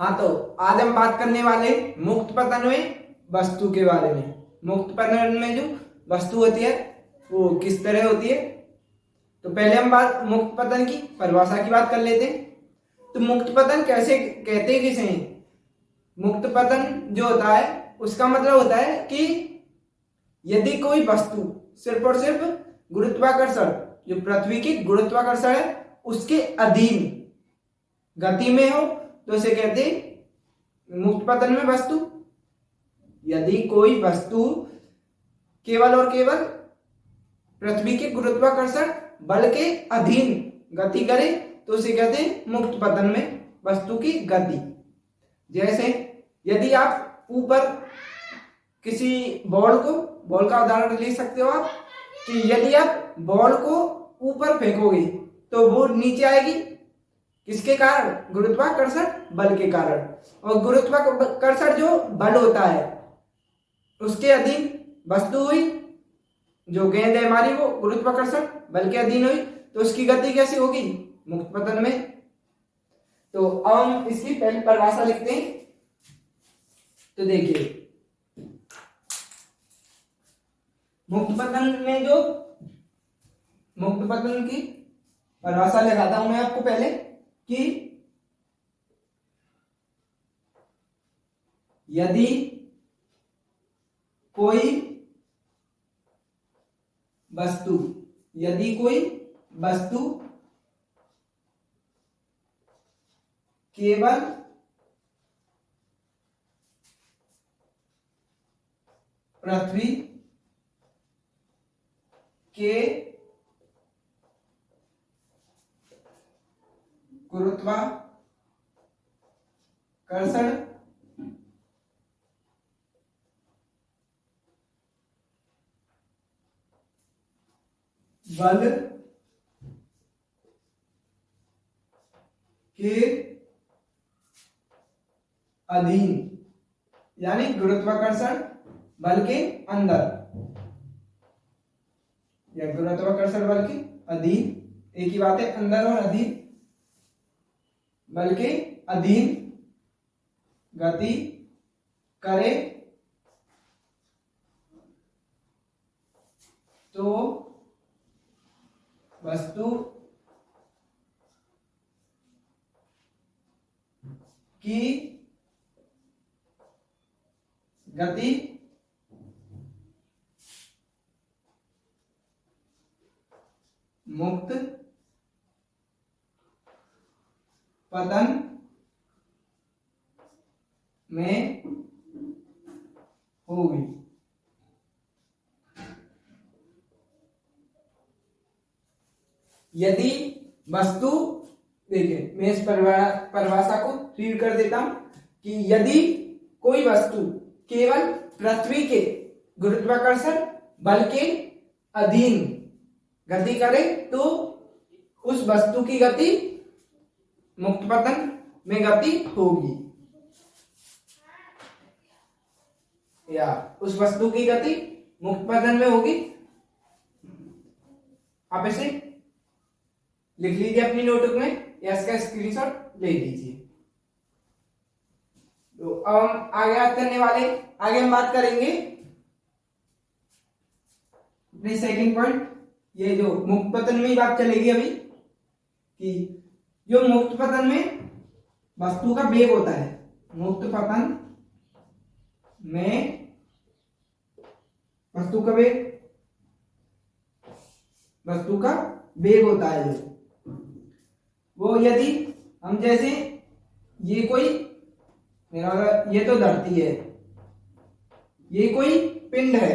हाँ, तो आज हम बात करने वाले मुक्त पतन में वस्तु के बारे में। मुक्त पतन में जो वस्तु होती है वो किस तरह होती है। तो पहले हम बात मुक्त पतन की परिभाषा की बात कर लेते हैं। तो मुक्त पतन कैसे कहते हैं किसे? मुक्त पतन जो होता है उसका मतलब होता है कि यदि कोई वस्तु सिर्फ और सिर्फ गुरुत्वाकर्षण, जो पृथ्वी की गुरुत्वाकर्षण है उसके अधीन गति में हो तो इसे कहते हैं मुक्त पतन में वस्तु। यदि कोई वस्तु केवल और केवल पृथ्वी के गुरुत्वाकर्षण बल के अधीन गति करे तो उसे कहते हैं मुक्त पतन में वस्तु की गति। जैसे यदि आप ऊपर किसी बॉल का उदाहरण ले सकते हो आप, कि यदि आप बॉल को ऊपर फेंकोगे तो वो नीचे आएगी किसके कारण? गुरुत्वाकर्षण बल के कारण। और गुरुत्वाकर्षण जो बल होता है उसके अधीन वस्तु हुई, जो गेंद है हमारी वो गुरुत्वाकर्षण बल के अधीन हुई, तो उसकी गति कैसी होगी? मुक्त पतन में। तो अब हम इसकी पहली परिभाषा लिखते हैं। तो देखिए मुक्त पतन में जो मुक्त पतन की परिभाषा लगाता हूं मैं आपको पहले कि यदि कोई वस्तु केवल पृथ्वी के गुरुत्वाकर्षण बल के अधीन, यानी गुरुत्वाकर्षण बल के अंदर या गुरुत्वाकर्षण बल के अधीन, एक ही बात है, अंदर और अधीन, बल के अधीन गति करे तो वस्तु की गति मुक्त पतन में होगी। यदि वस्तु, देखिए मैं इस परिभाषा को रीड कर देता हूं कि यदि कोई वस्तु केवल पृथ्वी के गुरुत्वाकर्षण बल के अधीन गति करे तो उस वस्तु की गति मुक्त पतन में गति होगी, या उस वस्तु की गति मुक्त पतन में होगी। आप इसे लिख लीजिए अपनी नोटबुक में या इसका स्क्रीनशॉट ले लीजिए। तो अब हम आगे हम बात करेंगे अपने सेकंड पॉइंट। ये जो मुक्त पतन में ही बात चलेगी अभी कि जो मुक्त पतन में वस्तु का वेग होता है, मुक्त पतन में वस्तु का वेग होता है जो वो, यदि हम जैसे ये कोई ये तो धरती है, ये कोई पिंड है,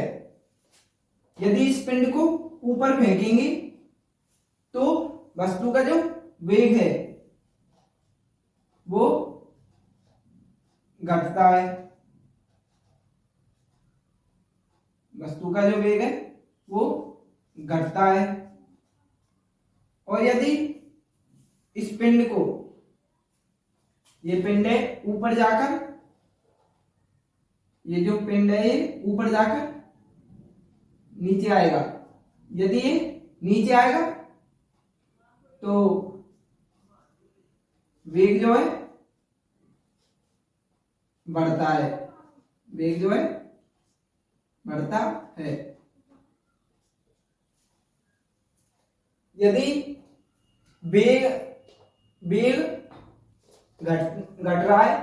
यदि इस पिंड को ऊपर फेंकेंगे तो वस्तु का जो वेग है वो घटता है, वस्तु का जो वेग है वो घटता है। और यदि इस पिंड को, ये पिंड है ऊपर जाकर, ये जो पिंड है ये ऊपर जाकर नीचे आएगा, यदि ये नीचे आएगा तो वेग जो है बढ़ता है, वेग जो है बढ़ता है। यदि वेग वेग घट रहा है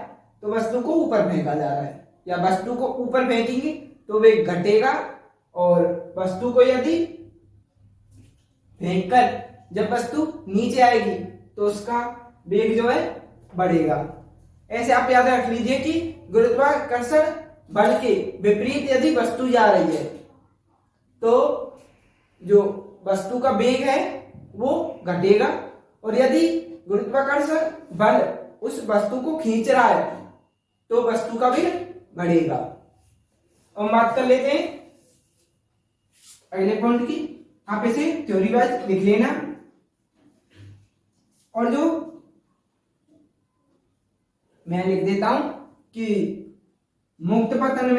तो वस्तु को ऊपर फेंका जा रहा है, या वस्तु को ऊपर फेंकेंगे तो वेग घटेगा, और वस्तु को यदि फेंककर जब वस्तु नीचे आएगी तो उसका वेग जो है बढ़ेगा। ऐसे आप याद रख लीजिए कि गुरुत्वाकर्षण बल के विपरीत यदि वस्तु जा रही है तो जो वस्तु का वेग है वो घटेगा, और यदि गुरुत्वाकर्षण बल उस वस्तु को खींच रहा है तो वस्तु का वेग बढ़ेगा। अब बात कर लेते हैं अगले पॉइंट की। आप इसे थ्योरी वाइज लिख लेना, और जो मैं लिख देता हूं कि मुक्त पतन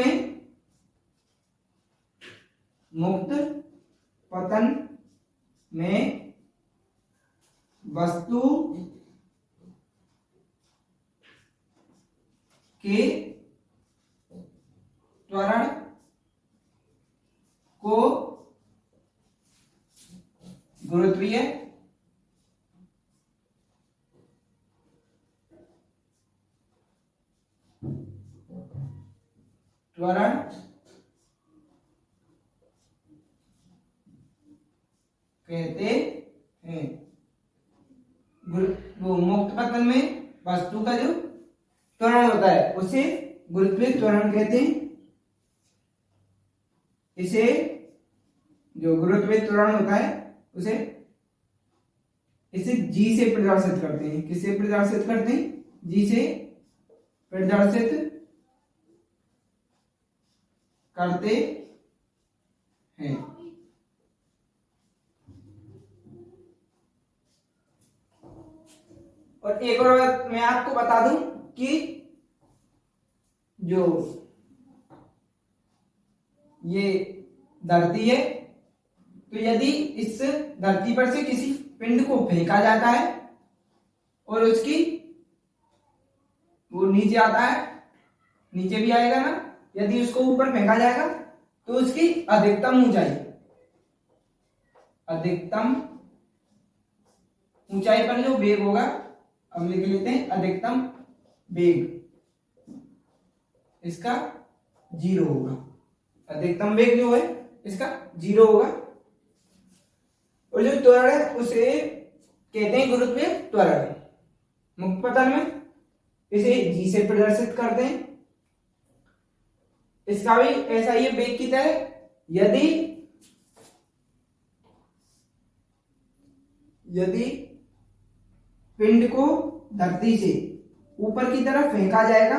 में वस्तु के त्वरण को गुरुत्वीय त्वरण कहते हैं। वो मुक्त पतन में वस्तु का जो त्वरण होता है उसे गुरुत्वीय त्वरण कहते हैं। इसे जो गुरुत्वीय त्वरण होता है उसे इसे जी से प्रदर्शित करते हैं। किससे प्रदर्शित करते हैं? जी से प्रदर्शित करते हैं। और एक और बात मैं आपको बता दूं कि जो ये धरती है, तो यदि इस धरती पर से किसी पिंड को फेंका जाता है और उसकी वो नीचे आता है, नीचे भी आएगा ना, यदि उसको ऊपर फेंका जाएगा तो उसकी अधिकतम ऊंचाई पर जो वेग होगा, अब लिख लेते हैं अधिकतम वेग इसका 0 होगा। अधिकतम वेग जो है इसका 0 होगा। और जो त्वरण है उसे कहते हैं गुरुत्वीय त्वरण। मुक्त पतन में इसे जी से प्रदर्शित करते हैं। इसका भी ऐसा ही वेग की तरह, यदि पिंड को धरती से ऊपर की तरफ फेंका जाएगा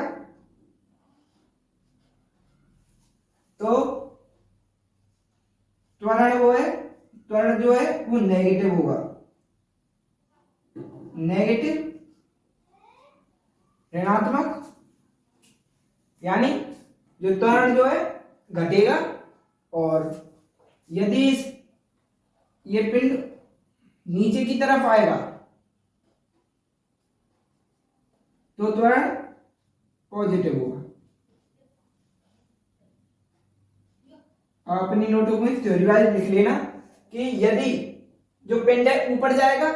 तो त्वरण जो है वो नेगेटिव होगा। नेगेटिव ऋणात्मक, यानी जो त्वरण जो है घटेगा, और यदि ये पिंड नीचे की तरफ आएगा तो त्वरण पॉजिटिव होगा। आप अपनी नोटों में थ्योरी वाइज लिख लेना कि यदि जो पिंड है ऊपर जाएगा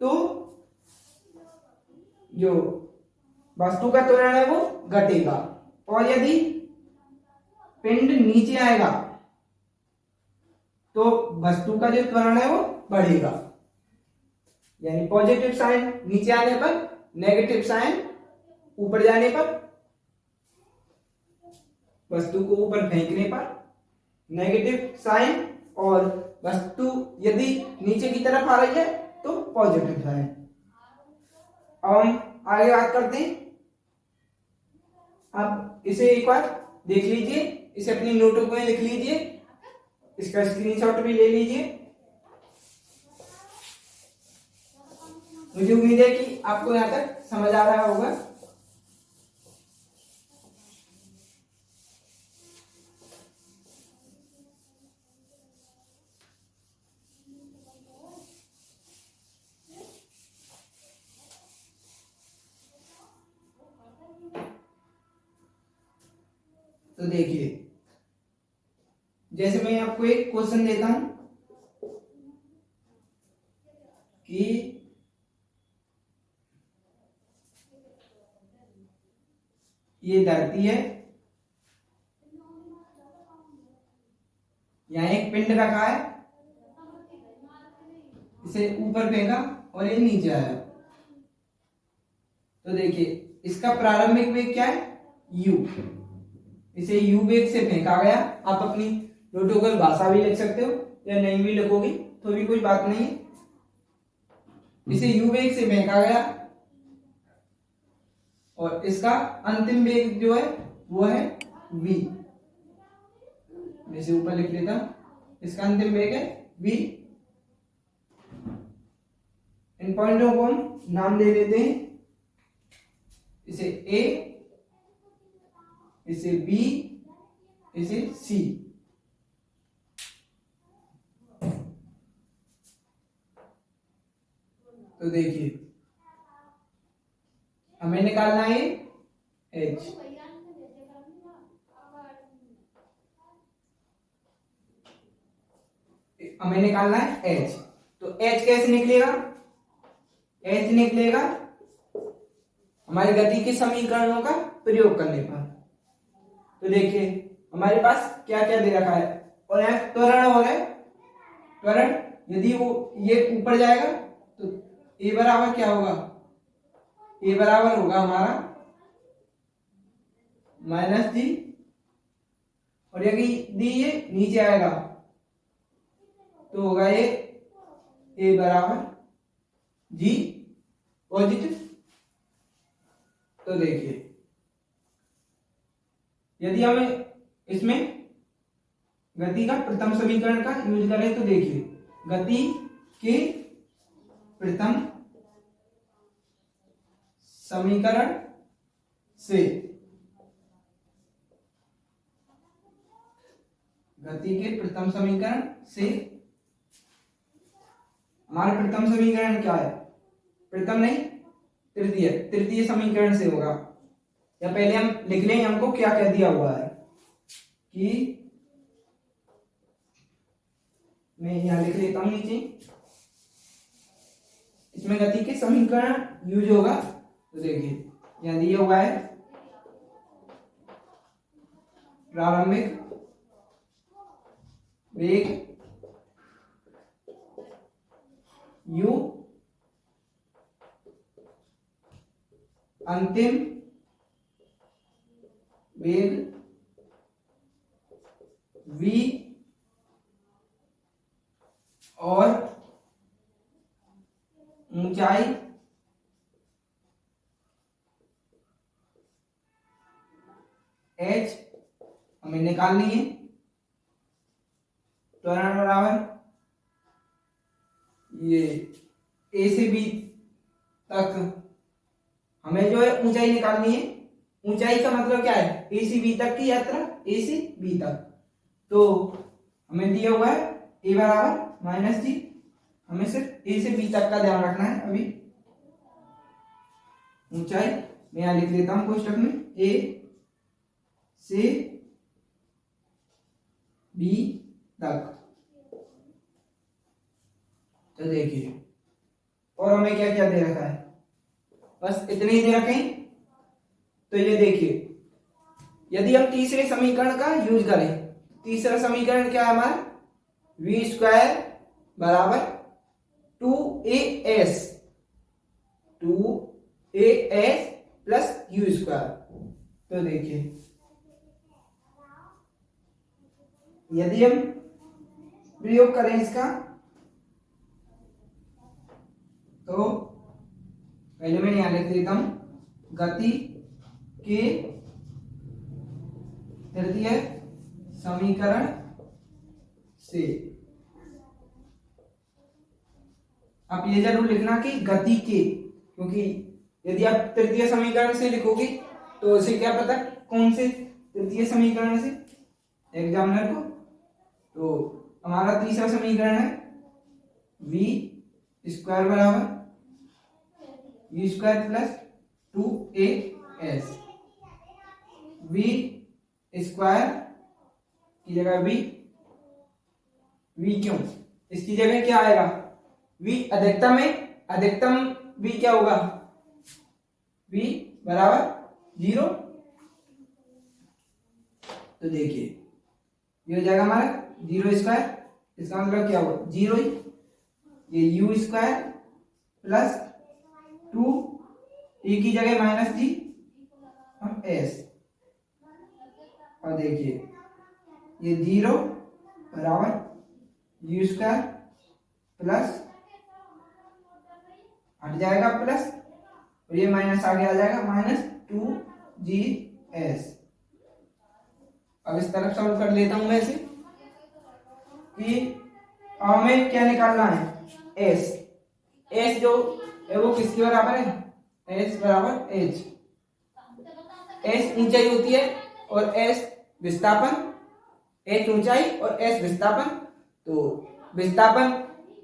तो जो वस्तु का त्वरण है वो घटेगा, और यदि पिंड नीचे आएगा तो वस्तु का जो त्वरण है वो बढ़ेगा। यानी पॉजिटिव साइन नीचे आने पर, नेगेटिव साइन ऊपर जाने पर, वस्तु को ऊपर फेंकने पर नेगेटिव साइन, और वस्तु यदि नीचे की तरफ आ रही है तो पॉजिटिव साइन। अब हम आगे बात करते हैं। आप इसे एक बार देख लीजिए, इसे अपनी नोटों में लिख लीजिए, इसका स्क्रीनशॉट भी ले लीजिए। मुझे उम्मीद है कि आपको यहां तक समझ आ रहा होगा। तो देखिए, जैसे मैं आपको एक क्वेश्चन देता हूं कि ये धरती है, यहाँ एक पिंड रखा है, इसे ऊपर फेंका और ये नीचे आया। तो देखिए, इसका प्रारंभिक वेग क्या है, u। इसे u वेग से फेंका गया। आप अपनी प्रोटोकॉल भाषा भी लिख सकते हो या नहीं भी लिखोगे तो भी कोई बात नहीं है। इसे u वेग से फेंका गया और इसका अंतिम वेग जो है वो है v। इसे ऊपर लिख लेता हूं, इसका अंतिम वेग है v। इन पॉइंटों को हम नाम दे देते हैं, इसे a, इसे b, इसे c। तो देखिए, हमें निकालना है h। हमें निकालना है h। तो h कैसे निकलेगा, h निकलेगा हमारी गति के समीकरणों का प्रयोग करने पर। तो देखिए, हमारे पास क्या क्या दे रखा है, और यहाँ त्वरण हो रहा है। त्वरण यदि वो ये ऊपर जाएगा तो a बराबर क्या होगा, a बराबर होगा हमारा -g, और यदि ये नीचे आएगा तो होगा ये a बराबर g पॉजिटिव। तो देखिए, यदि हमें इसमें गति का प्रथम समीकरण का यूज करें तो देखिए, गति के प्रथम समीकरण से, गति के प्रथम समीकरण से, हमारा प्रथम समीकरण क्या है, प्रथम नहीं तृतीय, तृतीय समीकरण से होगा। या पहले हम लिख लें हमको क्या कह दिया हुआ है कि, मैं यहां लिख लेता हूं नीचे, इसमें गति के समीकरण यूज होगा। तो देखिए, यहां दिया हुआ है प्रारंभिक वेग u, अंतिम वेग v, और ऊंचाई h हमें निकालनी है। त्वरण बराबर ये a से b तक हमें जो है ऊंचाई निकालनी है। ऊंचाई का मतलब क्या है, a से b तक की यात्रा, a से b तक। तो हमें दिया हुआ है a बराबर -g, हमें सिर्फ a से b तक का ध्यान रखना है। अभी ऊंचाई मैं यहां लिख लेता हूं कोष्टक में, a से b तक। तो देखिए, और हमें क्या क्या दे रखा है, बस इतने ही दे रखे हैं। तो ये देखिए, यदि हम तीसरे समीकरण का यूज करें, तीसरा समीकरण क्या है हमारा, v² बराबर 2as प्लस u²। तो देखिए, यदि हम प्रयोग करें इसका, तो पहले मैं यहां लिख देता हूं, गति के तृतीय समीकरण से। आप ये जरूर लिखना कि गति के, क्योंकि यदि आप तृतीय समीकरण से लिखोगे तो उसे क्या पता कौन से तृतीय समीकरण से एग्जामिनर को। तो हमारा तीसरा समीकरण है v² बराबर u² plus 2as। v square की जगह वी, वी क्यों, इसकी जगह क्या आएगा, वी अधिकतम है, अधिकतम वी क्या होगा, वी बराबर 0। तो देखिए ये हो जाएगा हमारा 0 स्क्वायर, इसका मतलब क्या हुआ 0 ही, ये यू स्क्वायर प्लस 2 टी की जगह माइनस जी और एस, और देखिए ये 0 बराबर यू स्क्वायर प्लस हट जाएगा प्लस, और ये माइनस आगे आ जाएगा माइनस 2GS। अब इस तरफ सॉल्व कर लेता हूं मैं इसे कि हमें क्या निकालना है, S, S जो है वो किसके बराबर है, S बराबर H, S ऊंचाई होती है और S विस्थापन, H ऊंचाई और S विस्थापन। तो विस्थापन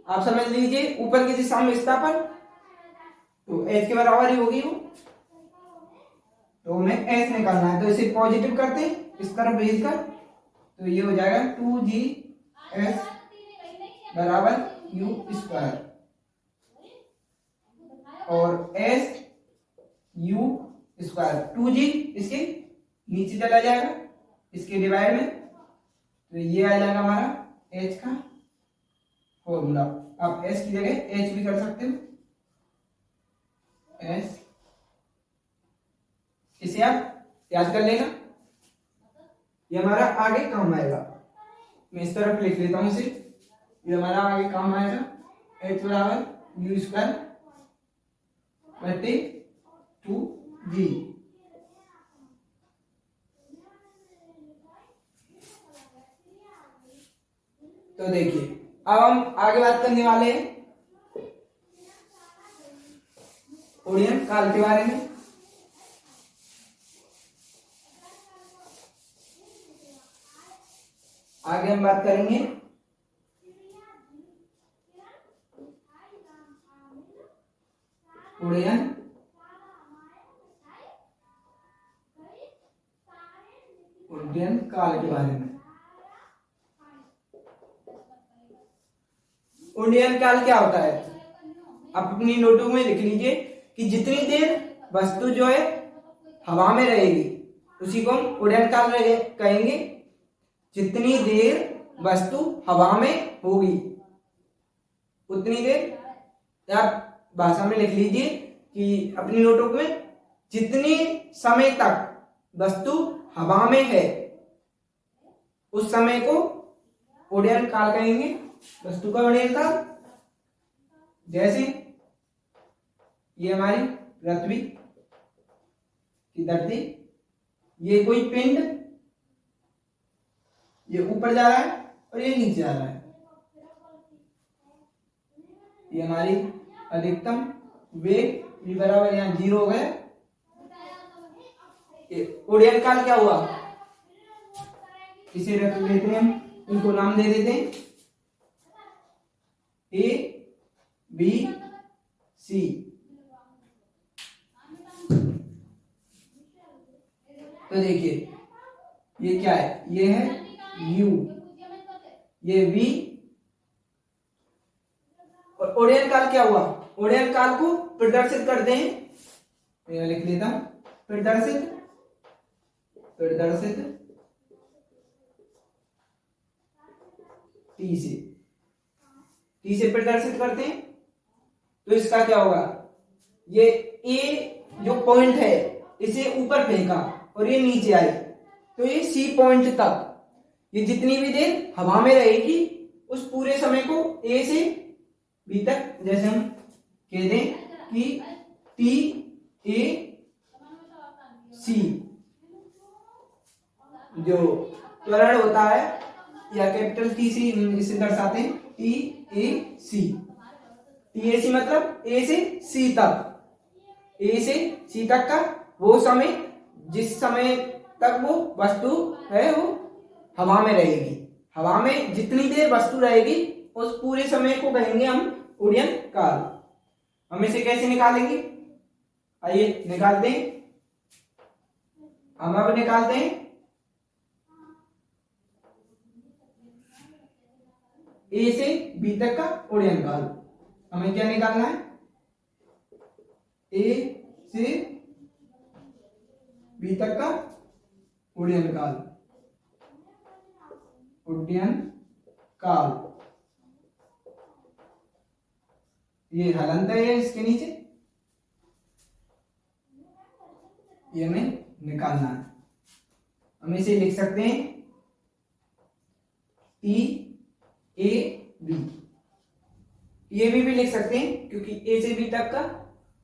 आप समझ लीजिए ऊपर की दिशा में विस्थापन, तो H के बराबर ही होगी वो, तो हमें S निकालना है, तो इसे पॉजिटिव करते हैं इस तरफ भेजकर, तो ये हो जाएगा 2GS बराबर यू स्क्वायर, और S यू स्क्वायर 2G इसके नीचे चला जाएगा इसके डिवाइड में, तो ये आ जाएगा हमारा H का फॉर्मूला। आप S की जगह H भी कर सकते हो, S, इसे आप याद कर लेना, ये हमारा आगे काम आएगा। मैं इस तरफ लिख लेता हूं इसे, ये हमारा आगे काम आएगा, H बराबर यू स्क्वायर बटे 2G। तो देखिए अब हम आगे बात करने वाले हैं ओडियन काल के बारे में। आगे हम बात करेंगे ओडियन ओडियन काल के बारे में। ओडियन काल क्या होता है, आप अपनी नोटों में लिख लीजिए कि जितनी देर वस्तु जो है हवा में रहेगी उसी को हम ओडियन काल कहेंगे, जितनी देर वस्तु हवा में होगी उतनी देर, आप भाषा में लिख लीजिए कि अपनी नोटों में जितनी समय तक वस्तु हवा में है उस समय को ओडियन काल कहेंगे, वस्तु का ओडियन काल। जैसे ये हमारी पृथ्वी की धरती, ये कोई पिंड, ये ऊपर जा रहा है और ये नीचे जा रहा है, ये हमारी अधिकतम वेग ये बराबर यहाँ 0 हो गया। ओडियन काल क्या हुआ, इसे रख लेते हैं, इनको नाम दे देते हैं A B C। तो देखिए ये क्या है, ये है U, ये V, और ओडियन काल क्या हुआ, ओडियन काल को प्रदर्शित करते हैं, मैं लिख लेता हूं प्रदर्शित, प्रदर्शित टी से प्रदर्शित करते हैं। तो इसका क्या होगा, ये A जो पॉइंट है इसे ऊपर फेंका और ये नीचे आई, तो ये C पॉइंट तक ये जितनी भी देर हवा में रहेगी उस पूरे समय को A से B तक, जैसे हम कह दें कि TAC जो त्वरण होता है या कैपिटल T से इसे दर्शाते हैं TAC मतलब A से C तक, A से C तक का वो समय जिस समय तक वो वस्तु है वो हवा में रहेगी, हवा में जितनी देर वस्तु रहेगी उस पूरे समय को कहेंगे हम ओडियन काल। हम इसे कैसे निकालेंगे, आइए निकालते हैं। हम अब निकालते हैं ए से बी तक का उड़ान काल। हमें क्या निकालना है? ए से बी तक का उड़ान काल, उड्डयन काल। ये हलंतर है इसके नीचे, ये हमें निकालना है। हम इसे लिख सकते हैं T A B. T A B भी लिख सकते हैं क्योंकि ए से बी तक का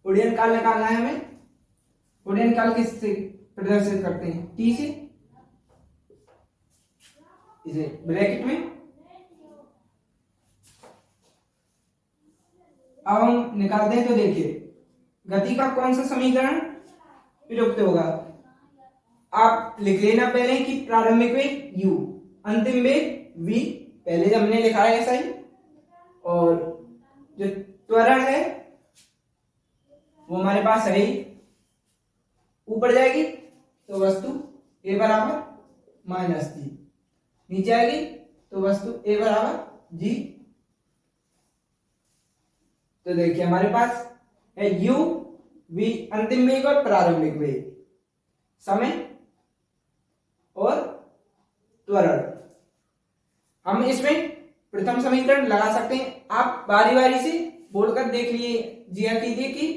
उड़ान काल निकालना है हमें। उड़ान काल किससे प्रदर्शित करते हैं? टी से। इसे ब्रैकेट में अब हम निकालते हैं। तो देखिए गति का कौन सा समीकरण प्रयुक्त होगा? आप लिख लेना पहले कि प्रारंभिक वेग u, अंतिम वेग v, पहले हमने लिखा है ऐसा ही। और जो त्वरण है वो हमारे पास है ही, ऊपर जाएगी तो वस्तु a बराबर माइनस जी, नीचे आएगी तो वस्तु a बराबर g। तो देखिए हमारे पास है u, v अंतिम वेग और प्रारंभिक वेग, समय और त्वरण। हम इसमें प्रथम समीकरण लगा सकते हैं। आप बारी बारी से बोलकर देख लीजिए कीजिए कि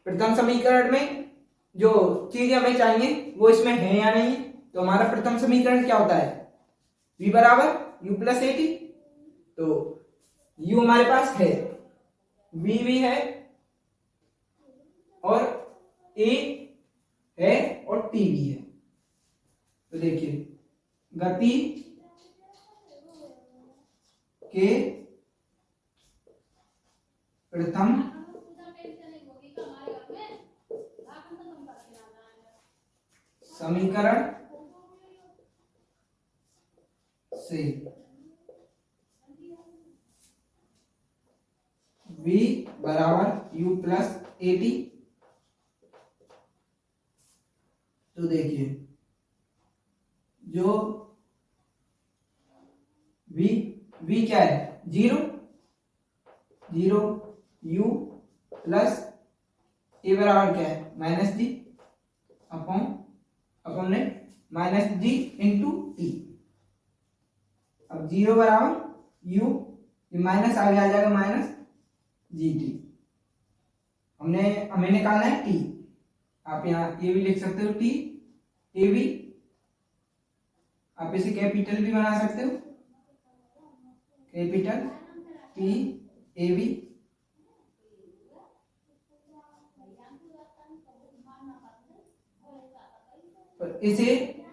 प्रथम समीकरण में जो चीज हमें चाहिए वो इसमें है या नहीं। तो हमारा प्रथम समीकरण क्या होता है? v बराबर u प्लस ए टी। तो u हमारे पास है, v भी है और a है और t भी है। तो देखिए गति के प्रथम समीकरण से v बराबर u प्लस ए टी। तो देखिए जो v क्या है? 0 u प्लस ए बराबर क्या है? माइनस जी अपॉन ने माइनस जी इंटू टी। अब 0 बराबर u, ये माइनस आगे आ जाएगा माइनस जी टी। हमें निकालना है टी। आप यहाँ ये भी लिख सकते हो टी ए बी, आप इसे कैपिटल भी बना सकते हो, कैपिटल टी ए बी। और इसे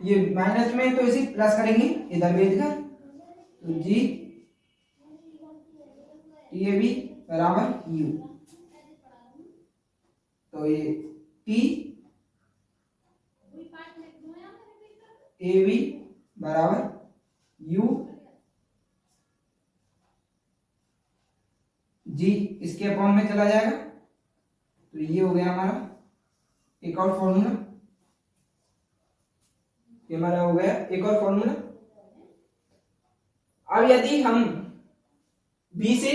ये माइनस में तो इसे प्लस करेंगे इधर भेजकर, तो जी टी ए बी बराबर यू। तो ये टी ए बी बराबर यू जी, इसके अपॉन में चला जाएगा। तो ये हो गया हमारा एक और फॉर्मूला, ये हमारा हो गया एक और फॉर्मूला। अब यदि हम बी से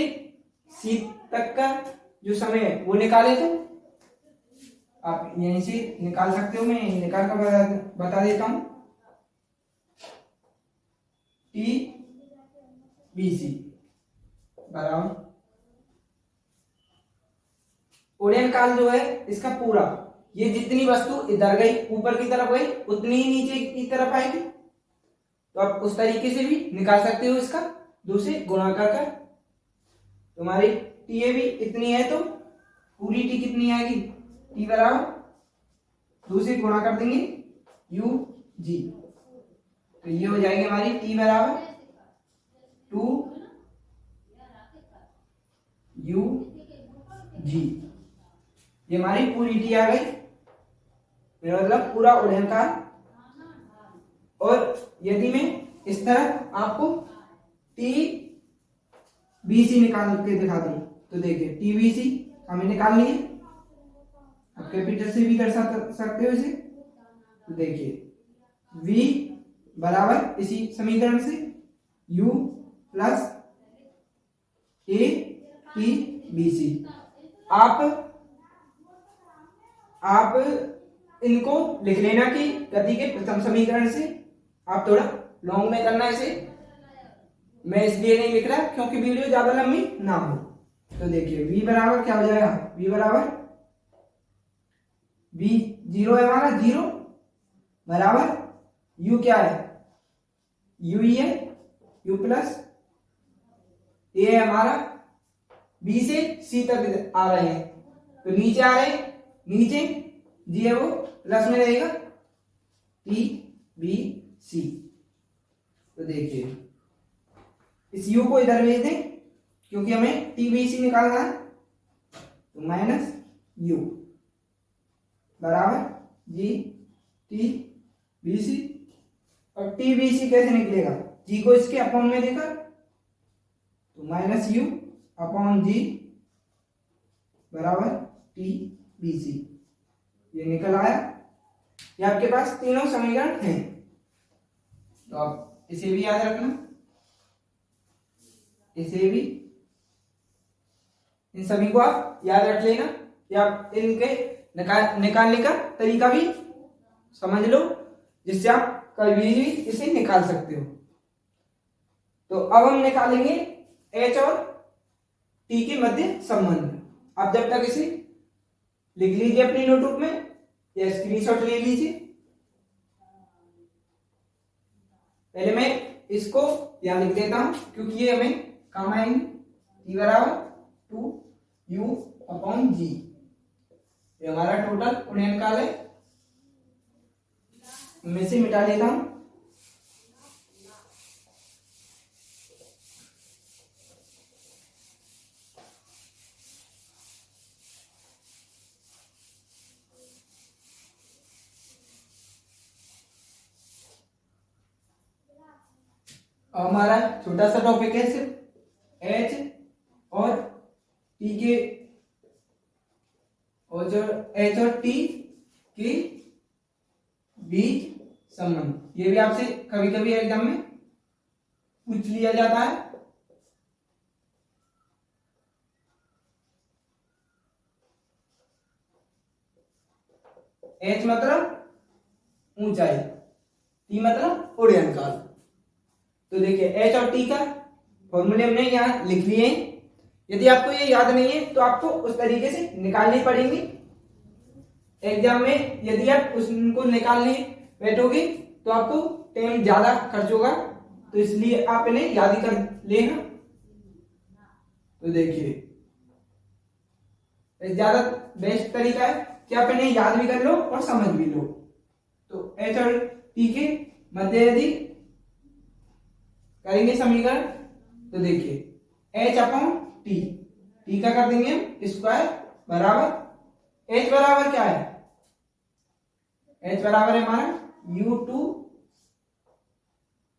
सी तक का जो समय है वो निकाले तो आप यहीं से निकाल सकते हो। मैं निकाल कर बता देता हूं। टी बी सी बराबर उड़ान काल जो है इसका पूरा, ये जितनी वस्तु इधर गई ऊपर की तरफ गई उतनी ही नीचे की तरफ आएगी। तो आप उस तरीके से भी निकाल सकते हो इसका, दूसरे गुणा कर। तुम्हारी टी ए बी इतनी है तो पूरी टी कितनी आएगी? टी बराबर दूसरे गुणा कर देंगे यू जी। तो ये हो जाएगी हमारी टी बराबर 2 यू जी। ये हमारी पूरी टी आ गई, मेरा मतलब पूरा उड़ान काल। और यदि मैं इस तरह आपको टी बी सी निकाल के दिखा दूं तो देखिए टी बी सी हमें निकाल लिए, आप कैपिटल से भी कर सकते हो इसे। तो देखिए v बराबर इसी समीकरण से u plus A T B C. आप इनको लिख लेना कि गति के प्रथम समीकरण से। आप थोड़ा लॉन्ग में करना इसे, मैं इसलिए नहीं लिख रहा क्योंकि वीडियो ज्यादा लंबी ना हो। तो देखिए v बराबर क्या हो जाएगा, v बराबर v जीरो है हमारा, जीरो बराबर u क्या है, u ही है, u प्लस a है हमारा, b से c तक आ रहे हैं तो नीचे आ रहे हैं, नीचे जी है वो प्लस में रहेगा टी बी सी। तो देखिए इस u को इधर भेज दें क्योंकि हमें टी बी सी निकालना है, तो माइनस u बराबर जी टी बी सी। और टी बी सी कैसे निकलेगा, जी को इसके अपॉन में देकर, तो माइनस u अपॉन जी बराबर टी बी सी। ये निकल आया। ये आपके पास तीनों समीकरण हैं, तो आप इसे भी याद रखना, इसे भी, इन सभी को आप याद रख लेना, या आप इनके निकालने का तरीका भी समझ लो जिससे आप कभी भी इसे निकाल सकते हो। तो अब हम निकालेंगे h और t के मध्य संबंध। आप जब तक इसे लिख लीजिए अपनी नोटबुक में या स्क्रीनशॉट ले लीजिए। पहले मैं इसको यहां लिख देता हूं क्योंकि ये हमें काम आएंगे। t बराबर 2u अपॉन जी, ये हमारा टोटल गुणनफल है। मैं से मिटा लेता हूं। और हमारा छोटा सा टॉपिक है सिर्फ एच और टी के, और जो एच और टी के बीच संबंध, ये भी आपसे कभी कभी एग्जाम में पूछ लिया जाता है। एच मतलब ऊंचाई, टी मतलब उड़ानकाल। तो देखिए एच और टी का फॉर्मूले हमने यहाँ लिख लिए हैं। यदि आपको ये याद नहीं है तो आपको उस तरीके से निकालनी पड़ेगी एग्जाम में। यदि आप उसको निकालने बैठोगे तो आपको टाइम ज्यादा खर्च होगा, तो इसलिए आप इन्हें याद ही कर लेना। तो देखिए ज्यादा बेस्ट तरीका है कि आप इन्हें याद भी कर लो और समझ भी लो। तो एच और टी के मध्य यदि करेंगे समीकरण, तो देखिए h अपॉन टी, टी का कर देंगे हम स्क्वायर बराबर h बराबर क्या है, h बराबर है हमारा u2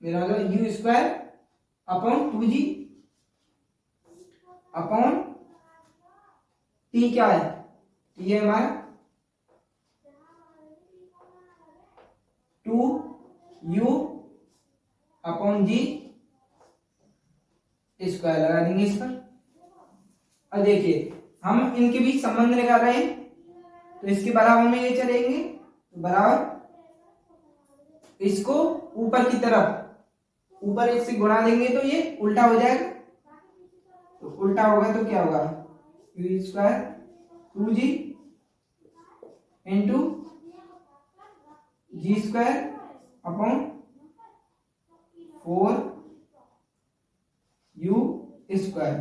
मेरा u square upon 2g upon t क्या है, t है हमारा 2u अपॉन जी स्क्वायर लगा देंगे इस पर। अब देखिए हम इनके बीच संबंध निकाल रहे हैं, तो इसके बराबर में ये चलेंगे, तो बराबर इसको ऊपर की तरफ ऊपर इससे गुणा देंगे तो ये उल्टा हो जाएगा। तो उल्टा होगा तो क्या होगा, u स्क्वायर 2g इंटू जी स्क्वायर अपॉन 4u स्क्वायर,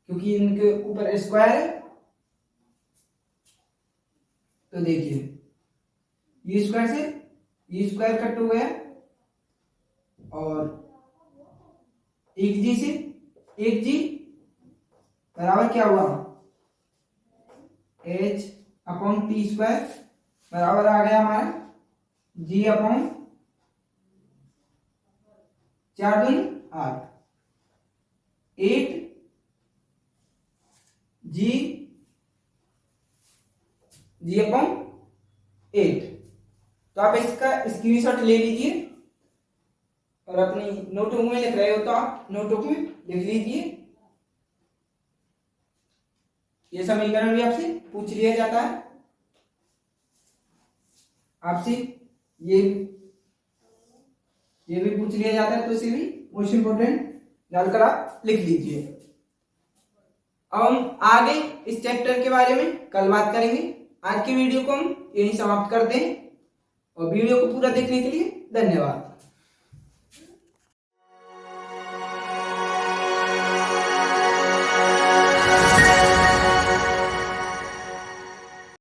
क्योंकि इनके ऊपर स्क्वायर है। तो देखिए u स्क्वायर से u स्क्वायर कट हो गया और एक जी से एक जी बराबर क्या हुआ, h अपॉन टी स्क्वायर बराबर आ गया हमारा g अपॉन 4 दूनी 8, 8 जी अपॉन 8। तो आप इसका स्क्रीनशॉट ले लीजिए और अपनी नोटबुक में लिख रहे हो तो आप नोटबुक में लिख लीजिए। ये समीकरण भी आपसे पूछ लिया जाता है। आपसे ये भी पूछ लिया जाता है, तो इसे भी मोस्ट इंपोर्टेंट डालकर आप लिख लीजिए। अब हम आगे इस चैप्टर के बारे में कल बात करेंगे। आज की वीडियो को हम यहीं समाप्त करते हैं और वीडियो को पूरा देखने के लिए धन्यवाद।